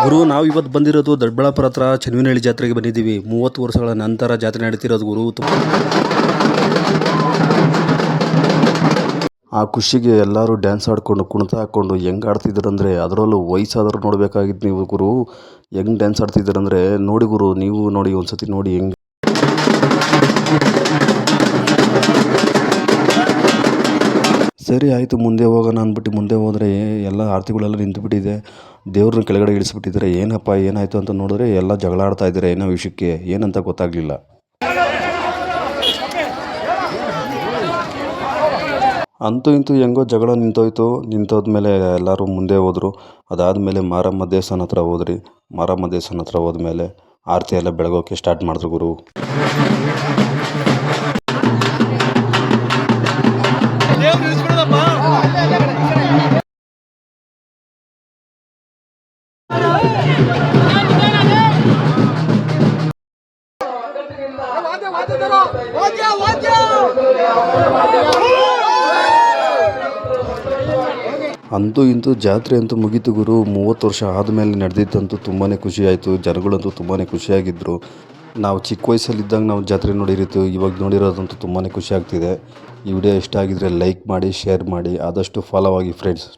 ಗುರು ನಾವು ಇವತ್ತು ಬಂದಿರೋದು ದೊಡ್ಡಬಳ್ಳಾಪುರ ಹತ್ರ ಚನ್ನವನಹಳ್ಳಿ ಜಾತ್ರೆಗೆ ಬಂದಿದ್ದೀವಿ. 30 ವರ್ಷಗಳ ನಂತರ ಜಾತ್ರೆ ನಡೀತಿರೋದು ಗುರು. ಆ ಖುಷಿಗೆ ಎಲ್ಲರೂ ಡ್ಯಾನ್ಸ್ ಆಡ್ಕೊಂಡು ಕುಣಿತ ಹಾಕ್ಕೊಂಡು ಹೆಂಗೆ ಆಡ್ತಿದ್ದಾರಂದರೆ, ಅದರಲ್ಲೂ ವಯಸ್ಸಾದರೂ ನೋಡಬೇಕಾಗಿತ್ತು ನೀವು ಗುರು. ಹೆಂಗೆ ಡ್ಯಾನ್ಸ್ ಆಡ್ತಿದ್ದಾರಂದರೆ ನೋಡಿ ಗುರು, ನೀವು ನೋಡಿ ಒಂದ್ಸತಿ ನೋಡಿ ಹೆಂಗೆ. ಸರಿ ಆಯಿತು ಮುಂದೆ ಹೋಗೋಣ ಅಂದ್ಬಿಟ್ಟು ಮುಂದೆ ಹೋದರೆ ಎಲ್ಲ ಆರತಿಗಳೆಲ್ಲ ನಿಂತುಬಿಟ್ಟಿದೆ. ದೇವ್ರನ್ನ ಕೆಳಗಡೆ ಇಳಿಸ್ಬಿಟ್ಟಿದ್ದಾರೆ. ಏನಪ್ಪ ಏನಾಯಿತು ಅಂತ ನೋಡಿದ್ರೆ ಎಲ್ಲ ಜಗಳ ಆಡ್ತಾ ಇದ್ದಾರೆ ಏನೋ ವಿಷಯಕ್ಕೆ, ಏನಂತ ಗೊತ್ತಾಗಲಿಲ್ಲ. ಅಂತೂ ಇಂತೂ ಹೆಂಗೋ ಜಗಳ ನಿಂತೋದ್ಮೇಲೆ ಎಲ್ಲರೂ ಮುಂದೆ ಹೋದರು. ಅದಾದಮೇಲೆ ಮಾರಮ್ಮ ದೇವಸ್ಥಾನ ಹತ್ರ ಹೋದ್ರಿ. ಮಾರಮ್ಮ ದೇವಸ್ಥಾನ ಹತ್ರ ಹೋದ್ಮೇಲೆ ಆರತಿ ಎಲ್ಲ ಬೆಳಗೋಕ್ಕೆ ಸ್ಟಾರ್ಟ್ ಮಾಡಿದ್ರು ಗುರು. ಅಂತೂ ಇಂತೂ ಜಾತ್ರೆ ಅಂತೂ ಮುಗೀತು ಗುರು. 30 ವರ್ಷ ಆದಮೇಲೆ ನಡೆದಿತ್ತಂತೂ ತುಂಬಾ ಖುಷಿ ಆಯಿತು. ಜನಗಳಂತೂ ತುಂಬಾ ಖುಷಿಯಾಗಿದ್ದರು. ನಾವು ಚಿಕ್ಕ ವಯಸ್ಸಲ್ಲಿದ್ದಾಗ ನಾವು ಜಾತ್ರೆ ನೋಡಿರಿತ್ತು, ಇವಾಗ ನೋಡಿರೋದಂತೂ ತುಂಬಾ ಖುಷಿ ಆಗ್ತಿದೆ. ಈ ವಿಡಿಯೋ ಇಷ್ಟ ಆಗಿದ್ರೆ ಲೈಕ್ ಮಾಡಿ, ಶೇರ್ ಮಾಡಿ, ಆದಷ್ಟು ಫಾಲೋ ಆಗಿ ಫ್ರೆಂಡ್ಸ್.